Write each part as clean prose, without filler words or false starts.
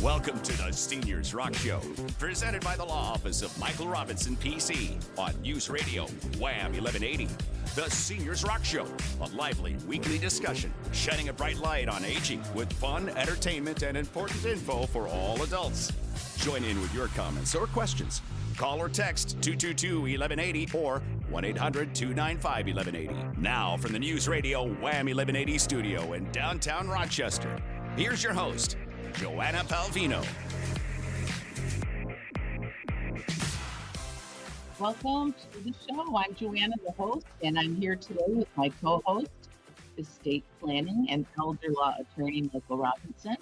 Welcome to the Seniors Rock Show, presented by the Law Office of Michael Robinson, PC, on News Radio, Wham 1180. The Seniors Rock Show, a lively weekly discussion, shedding a bright light on aging with fun, entertainment, and important info for all adults. Join in with your comments or questions. Call or text 222-1180 or 1-800-295-1180. Now from the News Radio Wham 1180 studio in downtown Rochester, here's your host, Joanna Palvino. Welcome to the show. I'm Joanna, the host, and I'm here today with my co-host, estate planning and elder law attorney Michael Robinson,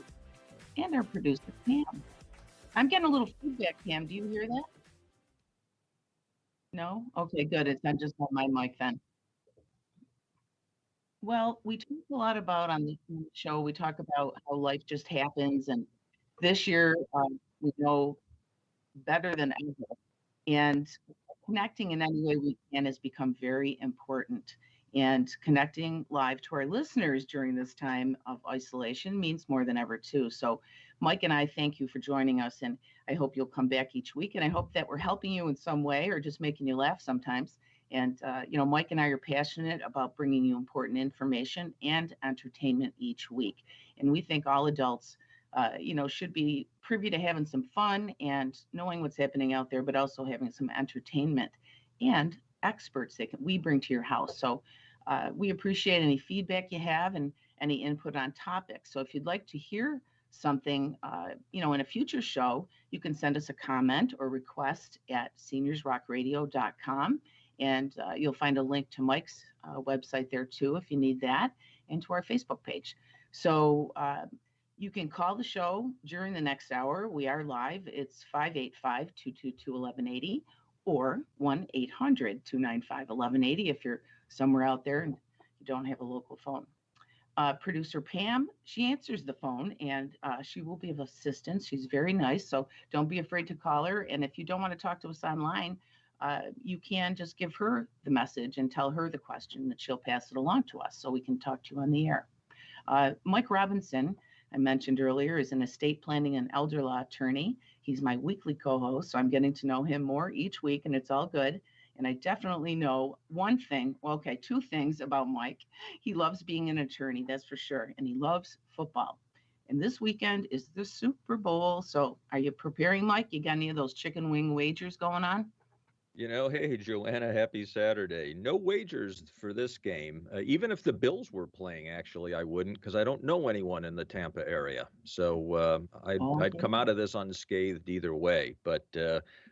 and our producer, Pam. I'm getting a little feedback, Pam. Do you hear that? No? Okay, good. It's not just on my mic then. Well, we talk a lot about on the show, we talk about how life just happens. And this year, we know better than ever. And connecting in any way we can has become very important. And connecting live to our listeners during this time of isolation means more than ever, too. So Mike and I thank you for joining us. And I hope you'll come back each week. And I hope that we're helping you in some way or just making you laugh sometimes. And, Mike and I are passionate about bringing you important information and entertainment each week. And we think all adults, should be privy to having some fun and knowing what's happening out there, but also having some entertainment and experts that we bring to your house. So we appreciate any feedback you have and any input on topics. So if you'd like to hear something, in a future show, you can send us a comment or request at seniorsrockradio.com. And you'll find a link to Mike's website there, too, if you need that, and to our Facebook page. So you can call the show during the next hour. We are live. It's 585-222-1180 or 1-800-295-1180 if you're somewhere out there and you don't have a local phone. Producer Pam, she answers the phone, and she will be of assistance. She's very nice, so don't be afraid to call her. And if you don't want to talk to us online, you can just give her the message and tell her the question that she'll pass it along to us so we can talk to you on the air. Mike Robinson, I mentioned earlier, is an estate planning and elder law attorney. He's my weekly co-host, so I'm getting to know him more each week, and it's all good. And I definitely know two things about Mike. He loves being an attorney, that's for sure, and he loves football. And this weekend is the Super Bowl. So are you preparing, Mike? You got any of those chicken wing wagers going on? Hey, Joanna, happy Saturday. No wagers for this game. Even if the Bills were playing, actually, I wouldn't, because I don't know anyone in the Tampa area. So I'd come out of this unscathed either way. But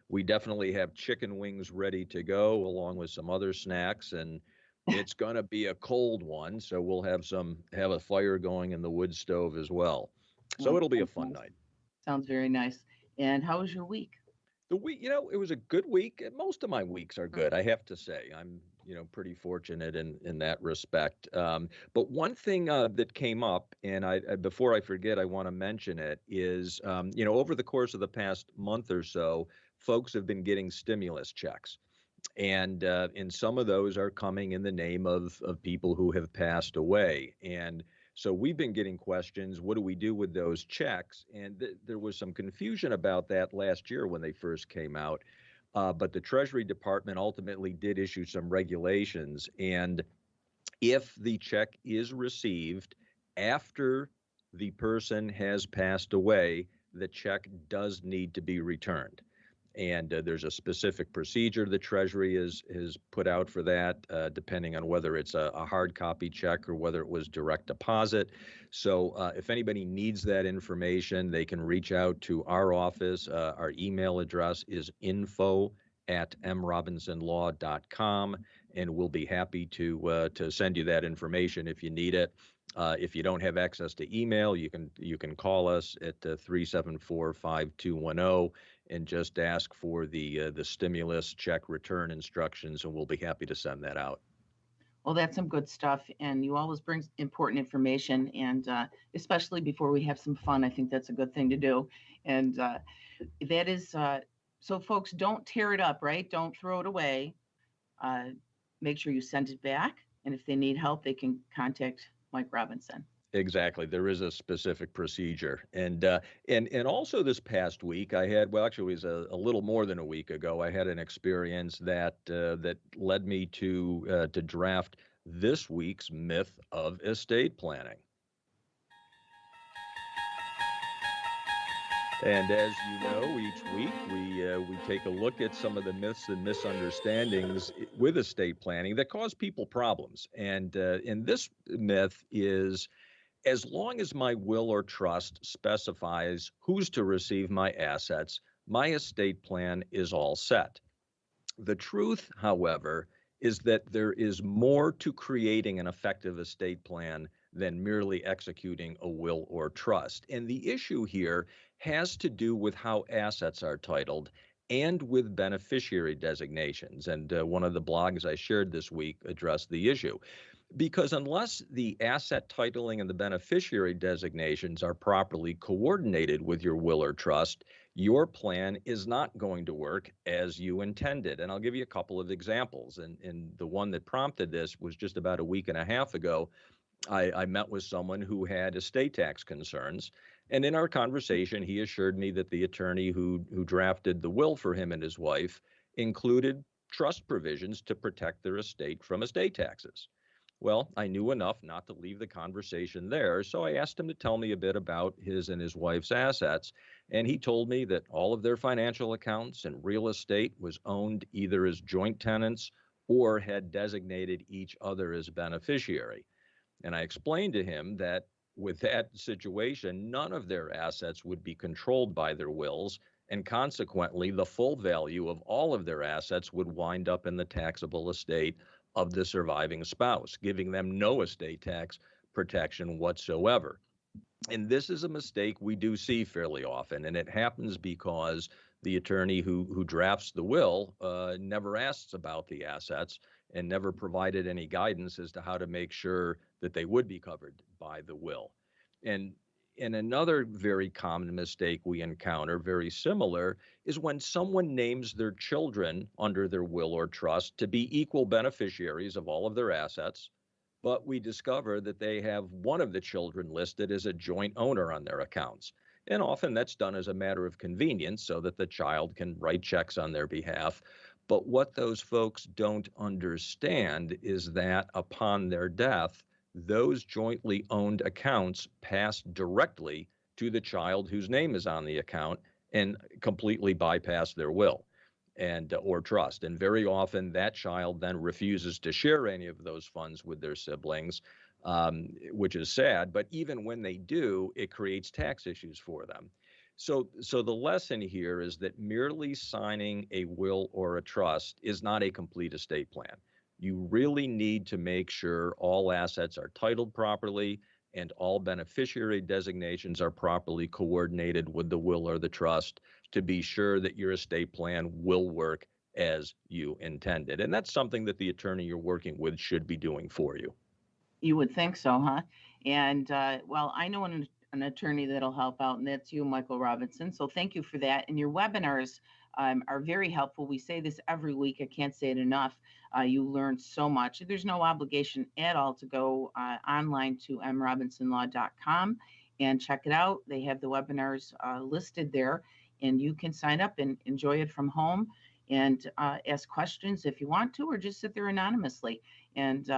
we definitely have chicken wings ready to go, along with some other snacks. And it's going to be a cold one, so we'll have a fire going in the wood stove as well. So it'll be a fun night. Sounds very nice. And how was your week? The week, it was a good week. Most of my weeks are good, I have to say. I'm, pretty fortunate in that respect. But one thing that came up, and before I forget, I want to mention it, is, over the course of the past month or so, folks have been getting stimulus checks. And some of those are coming in the name of people who have passed away. And so we've been getting questions, what do we do with those checks? And there was some confusion about that last year when they first came out. But the Treasury Department ultimately did issue some regulations. And if the check is received after the person has passed away, the check does need to be returned. And there's a specific procedure the Treasury has put out for that, depending on whether it's a hard copy check or whether it was direct deposit. So if anybody needs that information, they can reach out to our office. Our email address is info@mrobinsonlaw.com, and we'll be happy to send you that information if you need it. If you don't have access to email, you can call us at 374-5210 and just ask for the stimulus check return instructions, and we'll be happy to send that out. Well, that's some good stuff, and you always bring important information, and especially before we have some fun, I think that's a good thing to do. And that is, so folks, don't tear it up, right? Don't throw it away. Make sure you send it back, and if they need help, they can contact Mike Robinson. Exactly. There is a specific procedure. And also this past week I had, well, actually it was a little more than a week ago, I had an experience that led me to draft this week's myth of estate planning. And as you know, each week we take a look at some of the myths and misunderstandings with estate planning that cause people problems. And this myth is, as long as my will or trust specifies who's to receive my assets, my estate plan is all set. The truth, however, is that there is more to creating an effective estate plan than merely executing a will or trust. And the issue here has to do with how assets are titled and with beneficiary designations. And one of the blogs I shared this week addressed the issue. Because unless the asset titling and the beneficiary designations are properly coordinated with your will or trust, your plan is not going to work as you intended. And I'll give you a couple of examples. And the one that prompted this was just about a week and a half ago. I met with someone who had estate tax concerns. And in our conversation, he assured me that the attorney who drafted the will for him and his wife included trust provisions to protect their estate from estate taxes. Well, I knew enough not to leave the conversation there, so I asked him to tell me a bit about his and his wife's assets. And he told me that all of their financial accounts and real estate was owned either as joint tenants or had designated each other as beneficiary. And I explained to him that with that situation, none of their assets would be controlled by their wills, and consequently, the full value of all of their assets would wind up in the taxable estate of the surviving spouse, giving them no estate tax protection whatsoever. And this is a mistake we do see fairly often, and it happens because the attorney who drafts the will never asks about the assets and never provided any guidance as to how to make sure that they would be covered by the will. And another very common mistake we encounter, very similar, is when someone names their children under their will or trust to be equal beneficiaries of all of their assets, but we discover that they have one of the children listed as a joint owner on their accounts. And often that's done as a matter of convenience so that the child can write checks on their behalf. But what those folks don't understand is that upon their death, those jointly owned accounts pass directly to the child whose name is on the account and completely bypass their will and or trust. And very often that child then refuses to share any of those funds with their siblings, which is sad. But even when they do, it creates tax issues for them. So the lesson here is that merely signing a will or a trust is not a complete estate plan. You really need to make sure all assets are titled properly and all beneficiary designations are properly coordinated with the will or the trust to be sure that your estate plan will work as you intended. And that's something that the attorney you're working with should be doing for you. You would think so, huh? And well, I know an attorney that'll help out, and that's you, Michael Robinson. So thank you for that. And your webinars are very helpful. We say this every week. I can't say it enough. You learn so much. There's no obligation at all to go online to mrobinsonlaw.com and check it out. They have the webinars listed there, and you can sign up and enjoy it from home and ask questions if you want to, or just sit there anonymously. And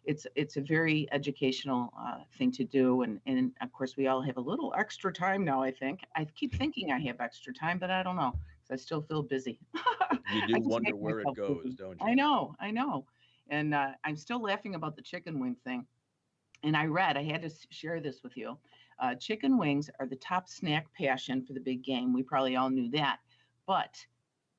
it's a very educational thing to do. And of course, we all have a little extra time now, I think. I keep thinking I have extra time, but I don't know, because I still feel busy. You do wonder where it goes, busy. Don't you? I know. And I'm still laughing about the chicken wing thing. And I had to share this with you. Chicken wings are the top snack passion for the big game. We probably all knew that. But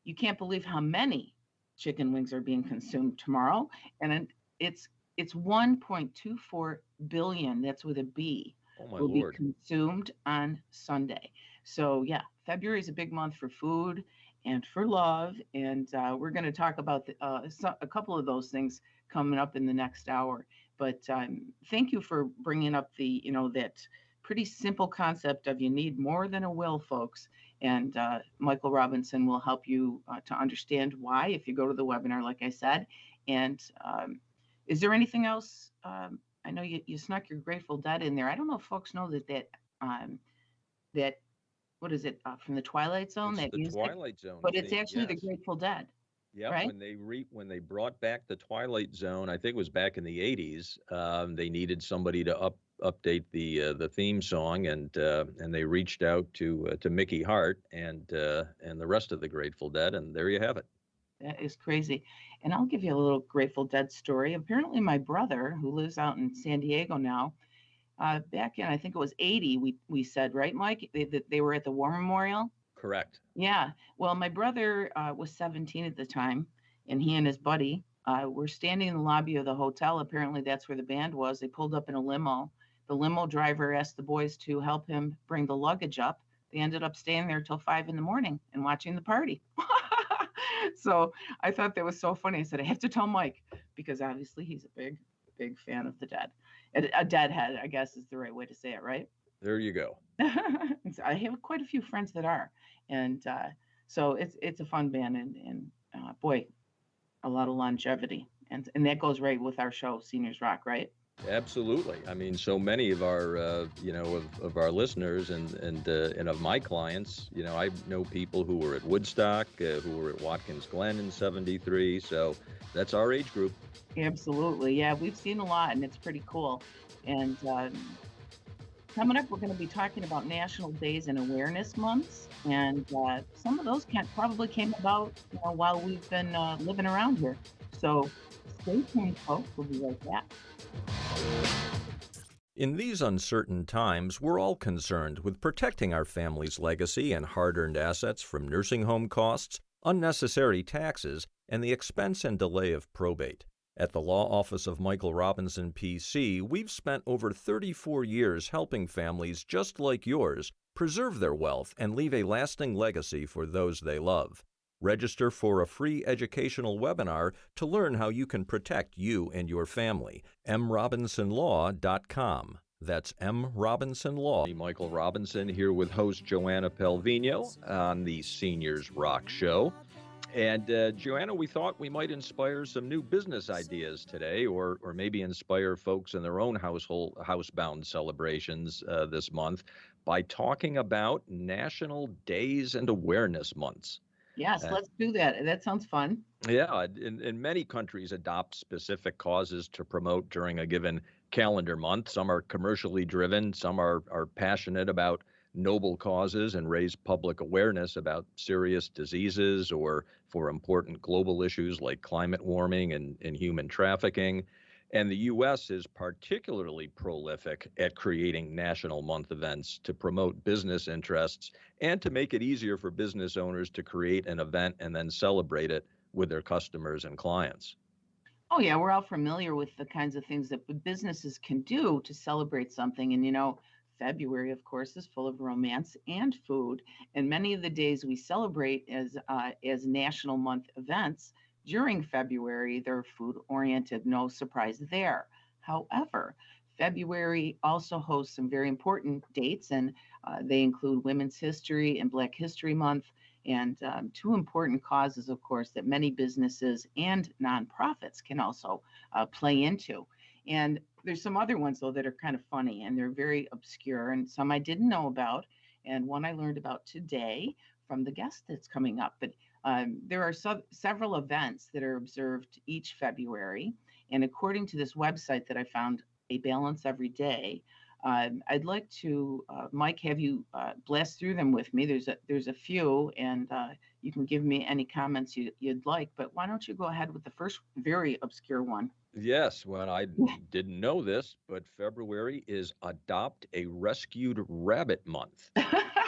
you can't believe how many chicken wings are being consumed tomorrow. And it's 1.24 billion, that's with a B, will be consumed on Sunday. So yeah, February is a big month for food and for love. And we're going to talk about a couple of those things coming up in the next hour. But thank you for bringing up that pretty simple concept of you need more than a will, folks. And Michael Robinson will help you to understand why if you go to the webinar, like I said. And is there anything else I know you snuck your Grateful Dead in there. I don't know if folks know that what is it from the Twilight Zone, It's that the music, Twilight Zone but it's theme, actually the yes. Grateful Dead, Yep, right? when they brought back the Twilight Zone, I think it was back in the '80s. They needed somebody to update the theme song, and they reached out to Mickey Hart and the rest of the Grateful Dead, and there you have it. That is crazy. And I'll give you a little Grateful Dead story. Apparently, my brother, who lives out in San Diego now, back in I think it was '80, we said, right, Mike, they were at the War Memorial. Correct. Yeah. Well, my brother was 17 at the time, and he and his buddy were standing in the lobby of the hotel. Apparently, that's where the band was. They pulled up in a limo. The limo driver asked the boys to help him bring the luggage up. They ended up staying there till 5 a.m. and watching the party. So I thought that was so funny. I said, I have to tell Mike, because obviously he's a big fan of the Dead. A Deadhead, I guess, is the right way to say it, right? There you go. So I have quite a few friends that are, and so it's a fun band, and boy, a lot of longevity, and that goes right with our show, Seniors Rock, right? Absolutely. I mean, so many of our, of our listeners and of my clients, I know people who were at Woodstock, who were at Watkins Glen in '73. So that's our age group. Absolutely, yeah, we've seen a lot, and it's pretty cool. And coming up, we're going to be talking about National Days and Awareness Months, and some of those probably came about, while we've been living around here. So stay tuned, folks. We'll be right back. In these uncertain times, we're all concerned with protecting our family's legacy and hard-earned assets from nursing home costs, unnecessary taxes, and the expense and delay of probate. At the Law Office of Michael Robinson, P.C., we've spent over 34 years helping families just like yours preserve their wealth and leave a lasting legacy for those they love. Register for a free educational webinar to learn how you can protect you and your family. mrobinsonlaw.com. That's mrobinsonlaw. Michael Robinson here with host Joanna Pelvino on the Seniors Rock Show. And Joanna, we thought we might inspire some new business ideas today, or maybe inspire folks in their own housebound celebrations this month by talking about National Days and Awareness Months. Yes, let's do that. That sounds fun. Yeah, and many countries adopt specific causes to promote during a given calendar month. Some are commercially driven, some are passionate about noble causes and raise public awareness about serious diseases or for important global issues like climate warming and human trafficking. And the U.S. is particularly prolific at creating national month events to promote business interests and to make it easier for business owners to create an event and then celebrate it with their customers and clients. Oh, yeah, we're all familiar with the kinds of things that businesses can do to celebrate something. And, February, of course, is full of romance and food. And many of the days we celebrate as National Month events during February, they're food oriented, no surprise there. However, February also hosts some very important dates, and they include Women's History and Black History Month, and two important causes, of course, that many businesses and nonprofits can also play into. And there's some other ones, though, that are kind of funny, and they're very obscure, and some I didn't know about, and one I learned about today from the guest that's coming up. But there are several events that are observed each February, and according to this website that I found, A Balance Every Day, I'd like to, Mike, have you blast through them with me. There's a few, and you can give me any comments you'd like, but why don't you go ahead with the first very obscure one? Yes, well, I didn't know this, but February is Adopt a Rescued Rabbit Month.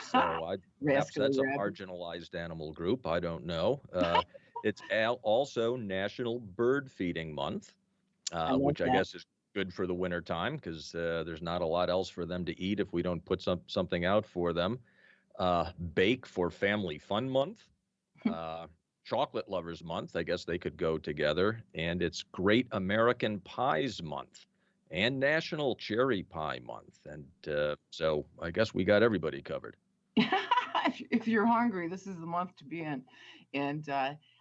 So perhaps that's a marginalized animal group. I don't know. It's also National Bird Feeding Month, which I guess is good for the winter time because there's not a lot else for them to eat if we don't put something out for them. Bake for Family Fun Month. Chocolate Lovers Month, I guess they could go together, and it's Great American Pies Month and National Cherry Pie Month. And so I guess we got everybody covered. If you're hungry, this is the month to be in. And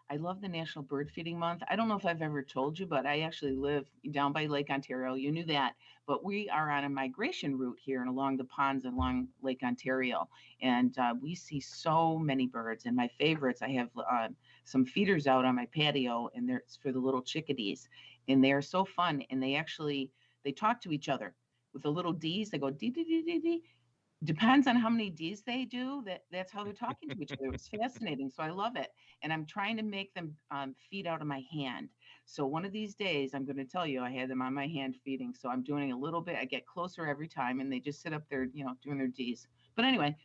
I love the National Bird Feeding Month. I don't know if I've ever told you, but I actually live down by Lake Ontario. You knew that. But we are on a migration route here and along the ponds along Lake Ontario. And we see so many birds. And my favorites, I have some feeders out on my patio, and it's for the little chickadees. And they are so fun. And they talk to each other with the little D's. They go dee, dee, dee, dee, dee. Depends on how many D's they do. That's how they're talking to each other. It's fascinating. So I love it. And I'm trying to make them feed out of my hand. So one of these days, I'm going to tell you, I had them on my hand feeding. So I'm doing a little bit. I get closer every time, and they just sit up there, doing their D's. But anyway,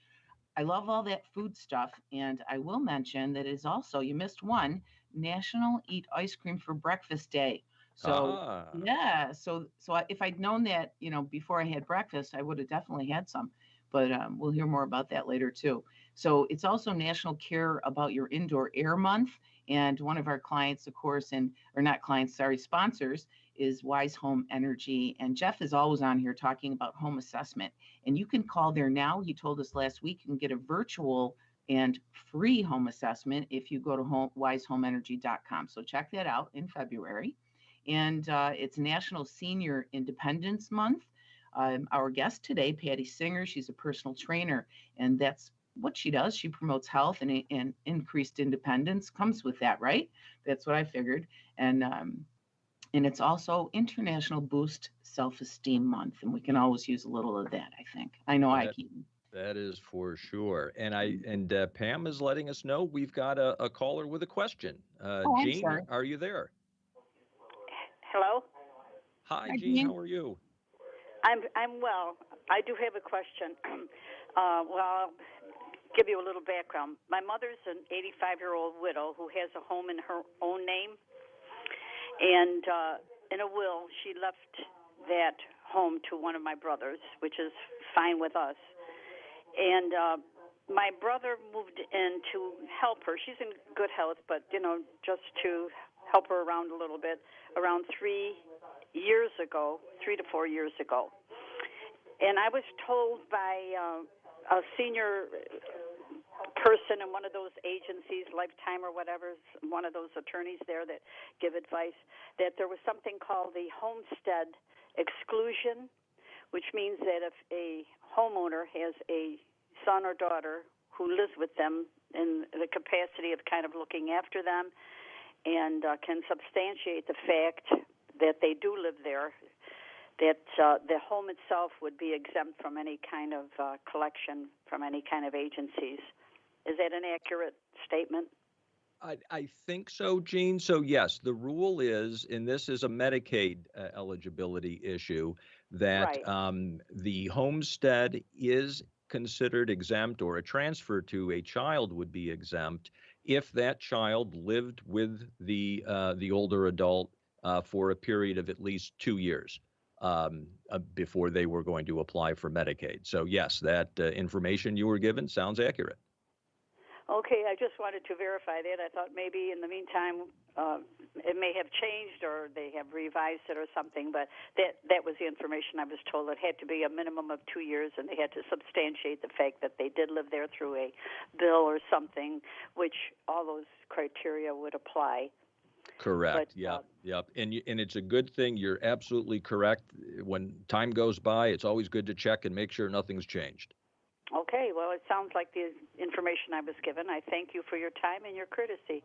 I love all that food stuff. And I will mention that is also, you missed one, National Eat Ice Cream for Breakfast Day. So yeah, if I'd known that, before I had breakfast, I would have definitely had some. But we'll hear more about that later too. So it's also National Care About Your Indoor Air Month. And one of our clients, of course, sponsors is Wise Home Energy. And Jeff is always on here talking about home assessment. And you can call there now. He told us last week you can get a virtual and free home assessment if you go to wisehomeenergy.com. So check that out in February. And it's National Senior Independence Month. Our guest today, Patty Singer, she's a personal trainer, and that's what she does. She promotes health and increased independence. Comes with that, right? That's what I figured. And it's also International Boost Self-Esteem Month, and we can always use a little of that, I think. I know I can. That is for sure. And Pam is letting us know we've got a caller with a question. Jean, are you there? Hello? Hi, Jean. How are you? I'm well. I do have a question. I'll give you a little background. My mother's an 85-year-old widow who has a home in her own name. And in a will, she left that home to one of my brothers, which is fine with us. And my brother moved in to help her. She's in good health, but, just to help her around a little bit, around 3 to 4 years ago. And I was told by a senior person in one of those agencies, Lifetime or whatever, one of those attorneys there that give advice, that there was something called the Homestead Exclusion, which means that if a homeowner has a son or daughter who lives with them in the capacity of kind of looking after them and can substantiate the fact that they do live there, that the home itself would be exempt from any kind of collection from any kind of agencies. Is that an accurate statement? I think so, Jean. So, yes, the rule is, and this is a Medicaid eligibility issue, that the homestead is considered exempt, or a transfer to a child would be exempt if that child lived with the older adult for a period of at least 2 years before they were going to apply for Medicaid. So yes, that information you were given sounds accurate. Okay, I just wanted to verify that. I thought maybe in the meantime it may have changed or they have revised it or something, but that was the information I was told. It had to be a minimum of 2 years, and they had to substantiate the fact that they did live there through a bill or something, which all those criteria would apply. Correct. Yep. And it's a good thing. You're absolutely correct. When time goes by, it's always good to check and make sure nothing's changed. Okay. Well, it sounds like the information I was given. I thank you for your time and your courtesy.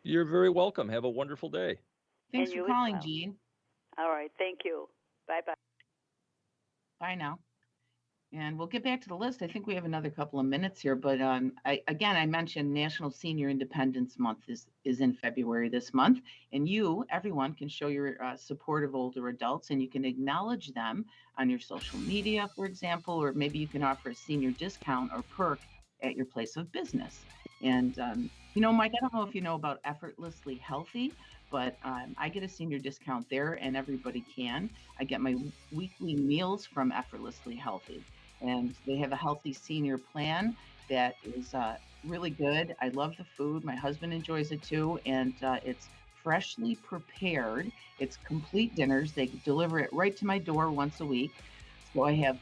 You're very welcome. Have a wonderful day. Thanks for calling, Jean. All right. Thank you. Bye-bye. Bye now. And we'll get back to the list. I think we have another couple of minutes here, but I mentioned National Senior Independence Month is in February this month, and everyone can show your support of older adults, and you can acknowledge them on your social media, for example, or maybe you can offer a senior discount or perk at your place of business. And Mike, I don't know if you know about Effortlessly Healthy, but I get a senior discount there, and everybody can. I get my weekly meals from Effortlessly Healthy. And they have a healthy senior plan that is really good. I love the food. My husband enjoys it too. And it's freshly prepared. It's complete dinners. They deliver it right to my door once a week. So I have,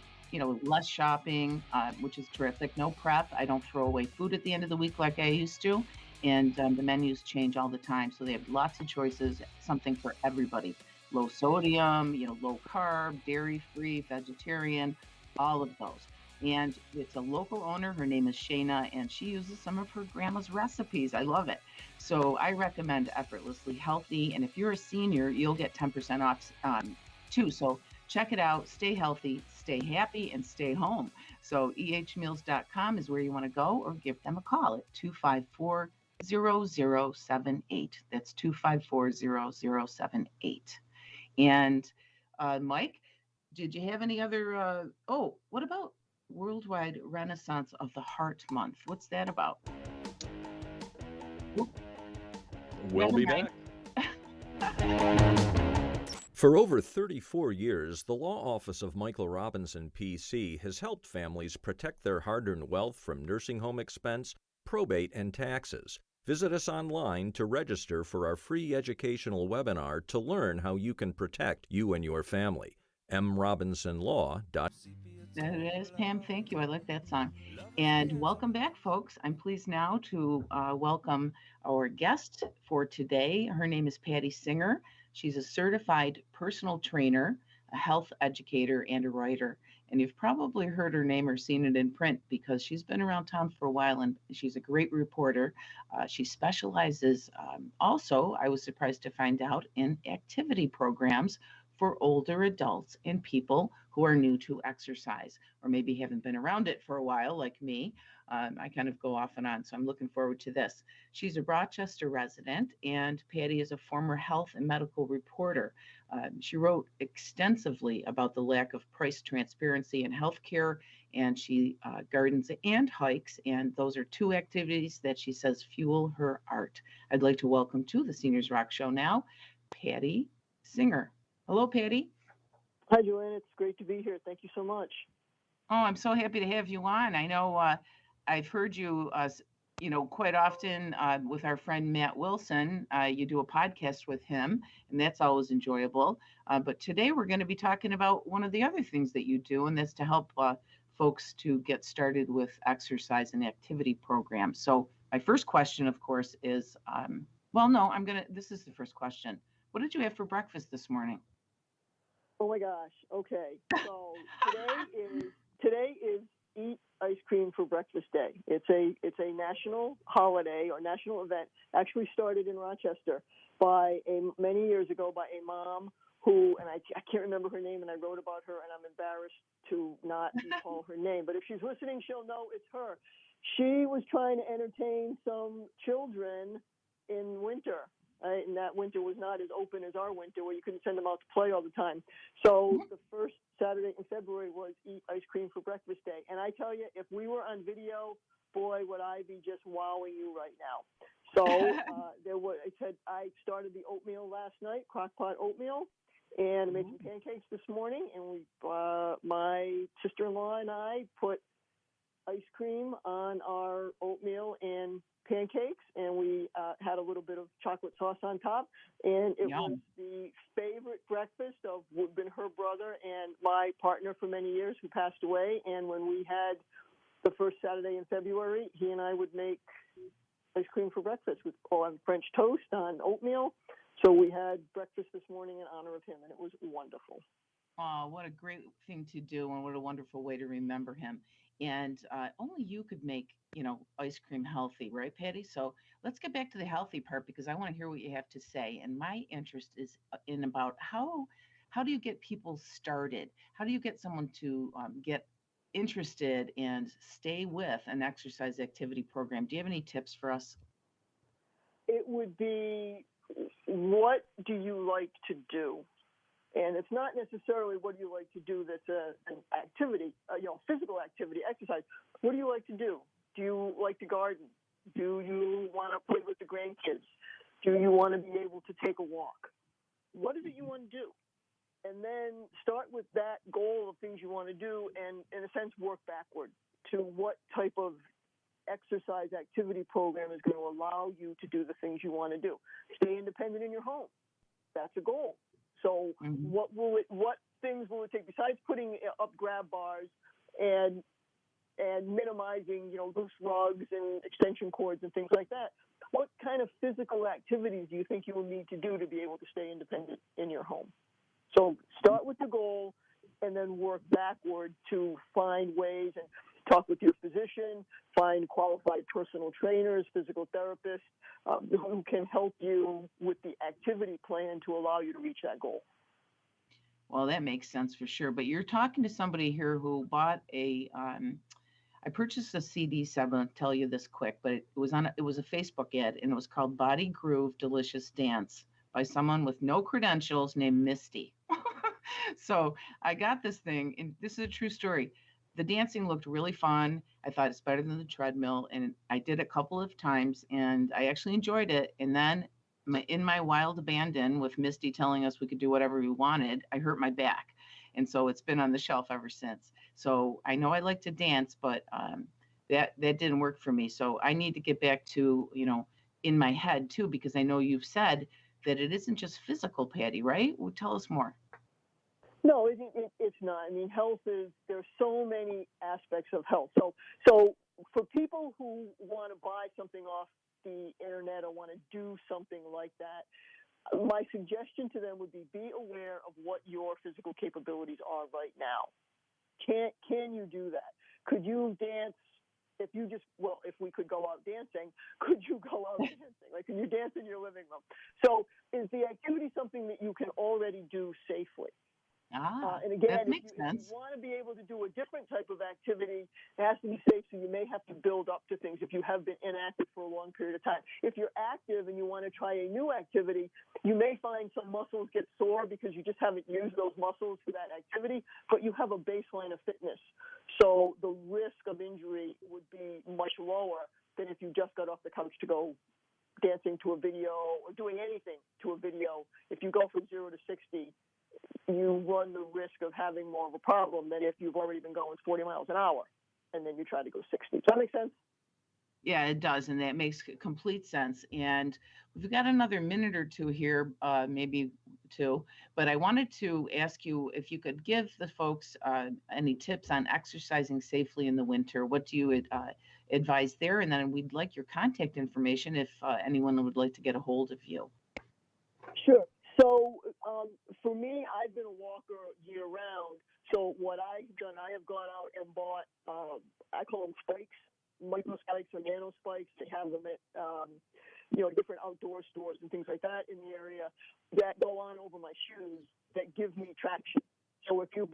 less shopping, which is terrific. No prep. I don't throw away food at the end of the week like I used to. and the menus change all the time. So they have lots of choices, something for everybody. Low sodium, low carb, dairy free, vegetarian, all of those. And it's a local owner. Her name is Shayna, and she uses some of her grandma's recipes. I love it. So I recommend Effortlessly Healthy. And if you're a senior, you'll get 10% off too. So check it out. Stay healthy, stay happy, and stay home. So ehmeals.com is where you want to go, or give them a call at 254 0078. That's 254 0078. And Mike, did you have any other? What about Worldwide Renaissance of the Heart Month? What's that about? We'll be back. For over 34 years, the Law Office of Michael Robinson, PC, has helped families protect their hard-earned wealth from nursing home expense, probate, and taxes. Visit us online to register for our free educational webinar to learn how you can protect you and your family. mrobinsonlaw.com. That it is, Pam. Thank you. I like that song. And welcome back, folks. I'm pleased now to welcome our guest for today. Her name is Patty Singer. She's a certified personal trainer, a health educator, and a writer. And you've probably heard her name or seen it in print because she's been around town for a while, and she's a great reporter. She specializes also, I was surprised to find out, in activity programs for older adults and people who are new to exercise, or maybe haven't been around it for a while, like me. I kind of go off and on, so I'm looking forward to this. She's a Rochester resident, and Patty is a former health and medical reporter. She wrote extensively about the lack of price transparency in healthcare, and she gardens and hikes, and those are two activities that she says fuel her art. I'd like to welcome to the Seniors Rock Show now, Patty Singer. Hello, Patty. Hi, Joanne. It's great to be here. Thank you so much. Oh, I'm so happy to have you on. I know I've heard you, quite often with our friend Matt Wilson. You do a podcast with him, and that's always enjoyable. But today we're going to be talking about one of the other things that you do, and that's to help folks to get started with exercise and activity programs. So my first question, of course, is, this is the first question. What did you have for breakfast this morning? Oh my gosh. Okay. So today is Eat Ice Cream for Breakfast Day. It's a national holiday or national event. Actually started in Rochester many years ago by a mom who, and I can't remember her name, and I wrote about her, and I'm embarrassed to not recall her name. But if she's listening, she'll know it's her. She was trying to entertain some children in winter. And that winter was not as open as our winter, where you couldn't send them out to play all the time. So the first Saturday in February was Eat Ice Cream for Breakfast Day. And I tell you, if we were on video, boy, would I be just wowing you right now. So I started the oatmeal last night, crock-pot oatmeal, and made some pancakes this morning. And my sister-in-law and I put ice cream on our oatmeal and pancakes, and we had a little bit of chocolate sauce on top, and it was the favorite breakfast of who'd been her brother and my partner for many years, who passed away. And when we had the first Saturday in February, he and I would make ice cream for breakfast on French toast on oatmeal. So we had breakfast this morning in honor of him, and it was wonderful. Oh, what a great thing to do, and what a wonderful way to remember him. And only you could make, ice cream healthy, right, Patty? So let's get back to the healthy part, because I want to hear what you have to say. And my interest is in about how do you get people started? How do you get someone to get interested and stay with an exercise activity program? Do you have any tips for us? It would be, what do you like to do? And it's not necessarily what do you like to do that's an activity, physical activity, exercise. What do you like to do? Do you like to garden? Do you want to play with the grandkids? Do you want to be able to take a walk? What is it you want to do? And then start with that goal of things you want to do, and in a sense work backward to what type of exercise activity program is going to allow you to do the things you want to do. Stay independent in your home. That's a goal. So what things will it take besides putting up grab bars and minimizing, loose rugs and extension cords and things like that? what kind of physical activities do you think you will need to do to be able to stay independent in your home? So start with the goal and then work backward to find ways and talk with your physician, find qualified personal trainers, physical therapists who can help you with the activity plan to allow you to reach that goal. Well, that makes sense for sure. But you're talking to somebody here who bought I purchased a CD set. I'm going to tell you this quick, but it was a Facebook ad, and it was called Body Groove Delicious Dance by someone with no credentials named Misty. So I got this thing, and this is a true story. The dancing looked really fun. I thought it's better than the treadmill, and I did a couple of times, and I actually enjoyed it. And then in my wild abandon, with Misty telling us we could do whatever we wanted, I hurt my back. And so it's been on the shelf ever since. So I know I like to dance, but that didn't work for me. So I need to get back to, in my head too, because I know you've said that it isn't just physical, Patty, right? Well, tell us more. No, it's not. I mean, there's so many aspects of health. So for people who want to buy something off the internet or want to do something like that, my suggestion to them would be aware of what your physical capabilities are right now. Can you do that? Could you dance? If we could go out dancing, could you go out dancing? Like, can you dance in your living room? So is the activity something that you can already do safely? And again, that makes sense. If you want to be able to do a different type of activity, it has to be safe, so you may have to build up to things if you have been inactive for a long period of time. If you're active and you want to try a new activity, you may find some muscles get sore because you just haven't used those muscles for that activity, but you have a baseline of fitness. So the risk of injury would be much lower than if you just got off the couch to go dancing to a video or doing anything to a video. If you go from 0 to 60, you run the risk of having more of a problem than if you've already been going 40 miles an hour and then you try to go 60. Does that make sense? Yeah, it does. And that makes complete sense. And we've got another minute or two here, maybe two, but I wanted to ask you if you could give the folks any tips on exercising safely in the winter. What do you advise there? And then we'd like your contact information if anyone would like to get a hold of you. Sure. So for me, I've been a walker year round. So what I've done, I have gone out and bought, I call them spikes, micro spikes or nano spikes. They have them at, different outdoor stores and things like that in the area that go on over my shoes that give me traction. So if you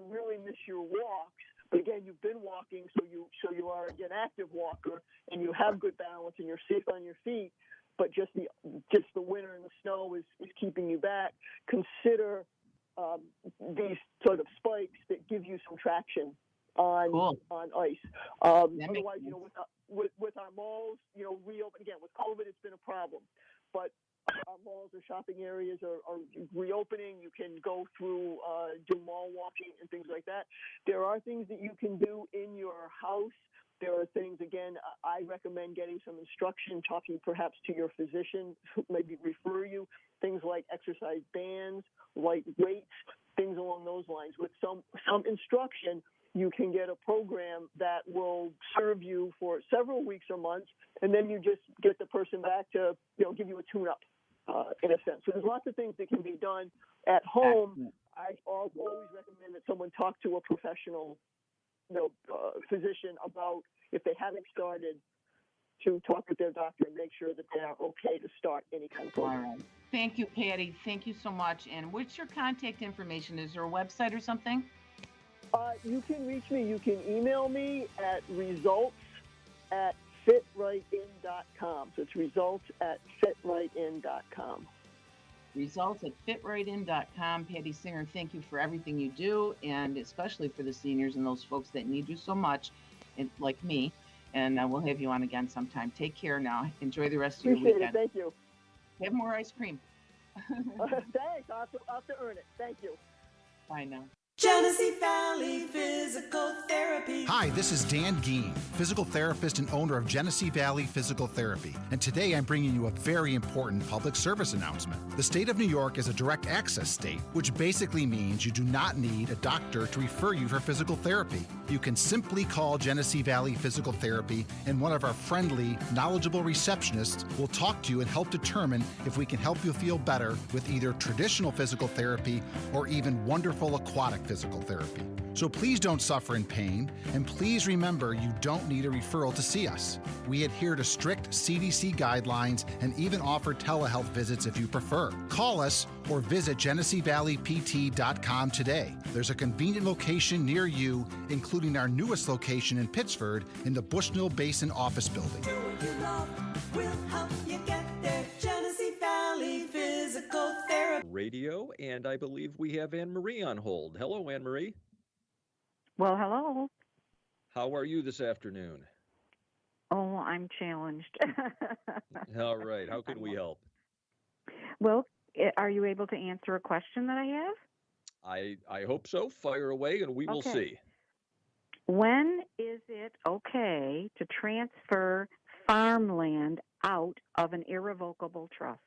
really miss your walks, but again, you've been walking, so you are an active walker and you have good balance and you're safe on your feet, but just the winter and the snow is keeping you back, consider these sort of spikes that give you some traction on ice. Otherwise, with our malls, reopen again. With COVID, it's been a problem, but our malls or shopping areas are reopening. You can go through, do mall walking and things like that. There are things that you can do in your house. There are things, again, I recommend getting some instruction, talking perhaps to your physician who maybe refer you, things like exercise bands, light weights, things along those lines. With some instruction, you can get a program that will serve you for several weeks or months, and then you just get the person back to, give you a tune-up, in a sense. So there's lots of things that can be done at home. I always recommend that someone talk to a professional physician about, if they haven't started, to talk with their doctor and make sure that they are okay to start any kind of program. All right. Thank you, Patty. Thank you so much. And what's your contact information? Is there a website or something? You can reach me. You can email me at results@fitrightin.com. So it's results@fitrightin.com. Results@fitrightin.com. Patty Singer, thank you for everything you do, and especially for the seniors and those folks that need you so much, like me. And we'll have you on again sometime. Take care now. Enjoy the rest of your weekend. Appreciate it. Thank you. Have more ice cream. Thanks. I'll have to earn it. Thank you. Bye now. Genesee Valley Physical Therapy. Hi, this is Dan Geen, physical therapist and owner of Genesee Valley Physical Therapy. And today I'm bringing you a very important public service announcement. The state of New York is a direct access state, which basically means you do not need a doctor to refer you for physical therapy. You can simply call Genesee Valley Physical Therapy, and one of our friendly, knowledgeable receptionists will talk to you and help determine if we can help you feel better with either traditional physical therapy or even wonderful aquatic physical therapy. So please don't suffer in pain, and please remember you don't need a referral to see us. We adhere to strict CDC guidelines and even offer telehealth visits if you prefer. Call us or visit GeneseeValleyPT.com today. There's a convenient location near you, including our newest location in Pittsford in the Bushnell Basin office building. Do what you love, we'll help you get there. Genesee Valley Physical Therapy. Radio, and I believe we have Anne Marie on hold. Hello, Anne Marie. Well, hello. How are you this afternoon? Oh, I'm challenged. All right. How can we help? Well, are you able to answer a question that I have? I hope so. Fire away, and we will see. When is it okay to transfer farmland out of an irrevocable trust?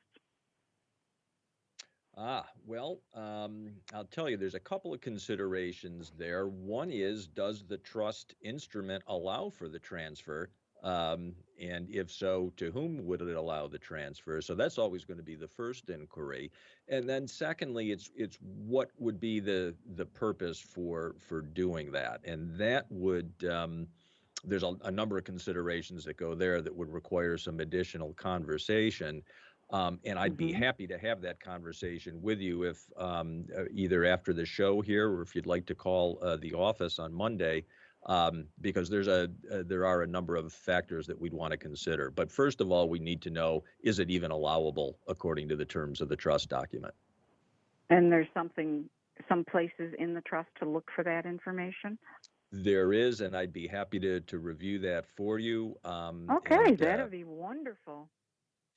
Well, I'll tell you, there's a couple of considerations there. One is, does the trust instrument allow for the transfer? And if so, to whom would it allow the transfer? So that's always going to be the first inquiry. And then secondly, it's what would be the purpose for doing that? And that would, there's a number of considerations that go there that would require some additional conversation. And I'd be happy to have that conversation with you if either after the show here or if you'd like to call the office on Monday, because there are a number of factors that we'd want to consider. But first of all, we need to know, is it even allowable according to the terms of the trust document? And there's some places in the trust to look for that information? There is, and I'd be happy to review that for you. That'd be wonderful.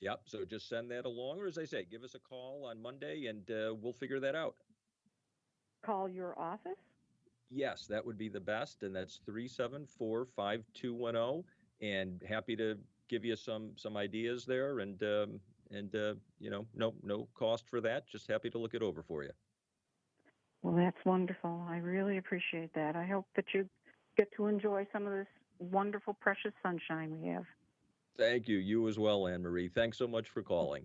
Yep. So just send that along, or as I say, give us a call on Monday and we'll figure that out. Call your office? Yes, that would be the best. And that's 374-5210. And happy to give you some ideas there. And no cost for that. Just happy to look it over for you. Well, that's wonderful. I really appreciate that. I hope that you get to enjoy some of this wonderful, precious sunshine we have. Thank you. You as well, Anne Marie. Thanks so much for calling.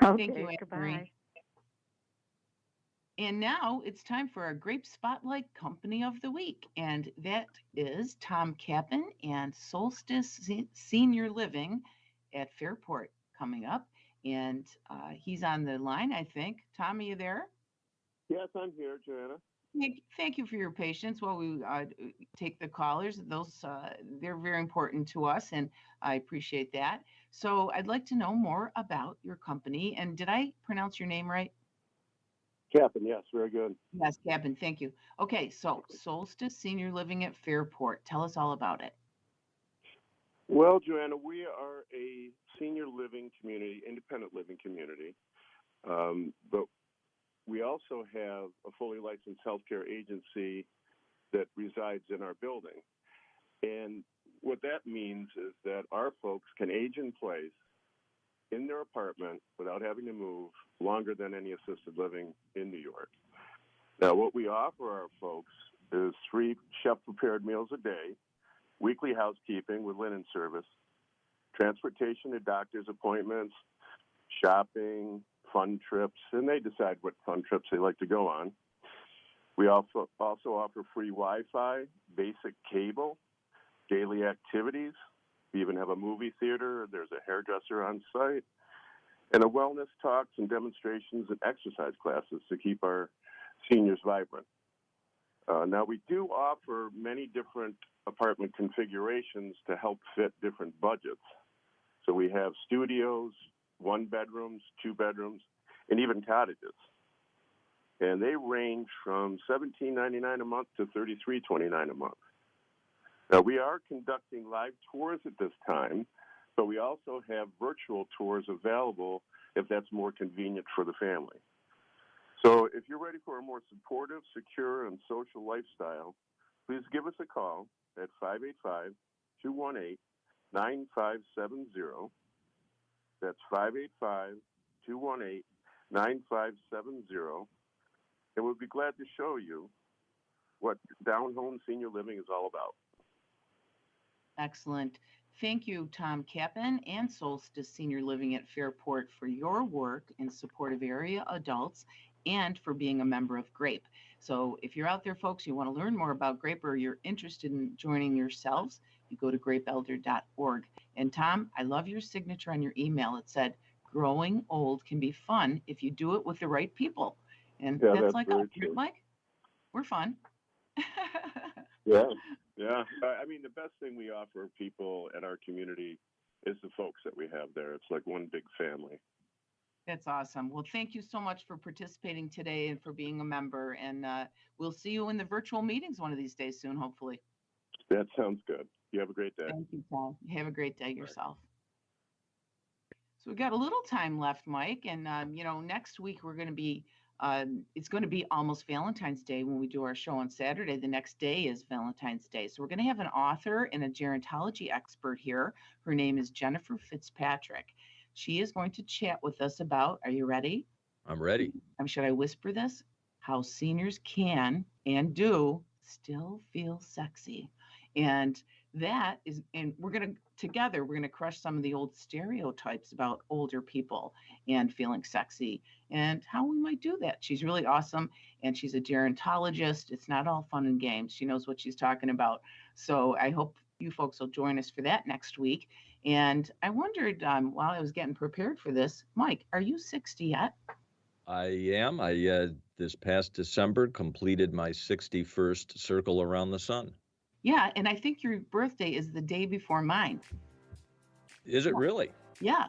Okay, Thank you, Anne Marie. goodbye. And now it's time for our Grape Spotlight Company of the Week. And that is Tom Cappan and Solstice Senior Living at Fairport coming up. And he's on the line, I think. Tom, are you there? Yes, I'm here, Joanna. Thank you for your patience while we take the callers. Those they're very important to us, and I appreciate that. So I'd like to know more about your company. And did I pronounce your name right? Captain, yes, very good. Yes, Captain. Thank you. Okay, so Solstice Senior Living at Fairport. Tell us all about it. Well, Joanna, we are a senior living community, independent living community, but we also have a fully licensed healthcare agency that resides in our building. And what that means is that our folks can age in place in their apartment without having to move longer than any assisted living in New York. Now, what we offer our folks is 3 chef-prepared meals a day, weekly housekeeping with linen service, transportation to doctor's appointments, shopping, fun trips, and they decide what fun trips they like to go on. We also offer free Wi-Fi, basic cable, daily activities. We even have a movie theater. There's a hairdresser on site, and a wellness talks and demonstrations and exercise classes to keep our seniors vibrant. Now, we do offer many different apartment configurations to help fit different budgets. So we have studios, 1 bedrooms, 2 bedrooms, and even cottages. And they range from $17.99 a month to $33.29 a month. Now, we are conducting live tours at this time, but we also have virtual tours available if that's more convenient for the family. So if you're ready for a more supportive, secure, and social lifestyle, please give us a call at 585-218-9570. That's 585-218-9570. And we'll be glad to show you what down home senior living is all about. Excellent. Thank you, Tom Kappen and Solstice Senior Living at Fairport, for your work in support of area adults and for being a member of GRAPE. So if you're out there, folks, you want to learn more about GRAPE or you're interested in joining yourselves, you go to grapeelder.org. And Tom, I love your signature on your email. It said, growing old can be fun if you do it with the right people. And Yeah, that's like us, true. Mike. We're fun. Yeah. I mean, the best thing we offer people at our community is the folks that we have there. It's like one big family. That's awesome. Well, thank you so much for participating today and for being a member. And we'll see you in the virtual meetings one of these days soon, hopefully. That sounds good. You have a great day. Thank you, Tom. Have a great day yourself. So we've got a little time left, Mike. And, next week we're going to be, it's going to be almost Valentine's Day when we do our show on Saturday. The next day is Valentine's Day. So we're going to have an author and a gerontology expert here. Her name is Jennifer Fitzpatrick. She is going to chat with us about, are you ready? I'm ready. Should I whisper this? How seniors can and do still feel sexy. And that is, and we're going to crush some of the old stereotypes about older people and feeling sexy and how we might do that. She's really awesome. And she's a gerontologist. It's not all fun and games. She knows what she's talking about. So I hope you folks will join us for that next week. And I wondered, while I was getting prepared for this, Mike, are you 60 yet? I am. I this past December completed my 61st circle around the sun. Yeah, and I think your birthday is the day before mine. Is it really? Yeah.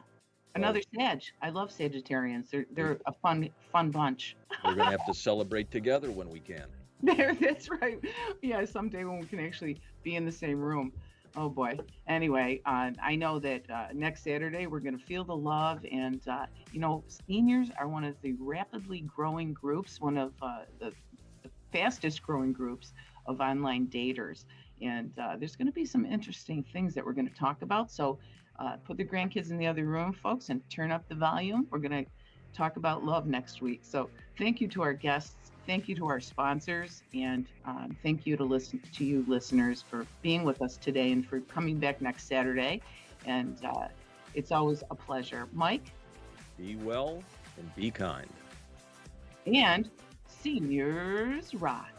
Another Sag. I love Sagittarians. They're a fun bunch. We're going to have to celebrate together when we can. That's right. Yeah, someday when we can actually be in the same room. Oh boy. Anyway, I know that next Saturday we're going to feel the love, and seniors are one of the rapidly growing groups, one of the fastest growing groups of online daters, and there's going to be some interesting things that we're going to talk about. So put the grandkids in the other room, folks, and turn up the volume. We're going to talk about love next week. So thank you to our guests. Thank you to our sponsors, and thank you to you listeners for being with us today and for coming back next Saturday. And it's always a pleasure. Mike? Be well and be kind. And seniors rock.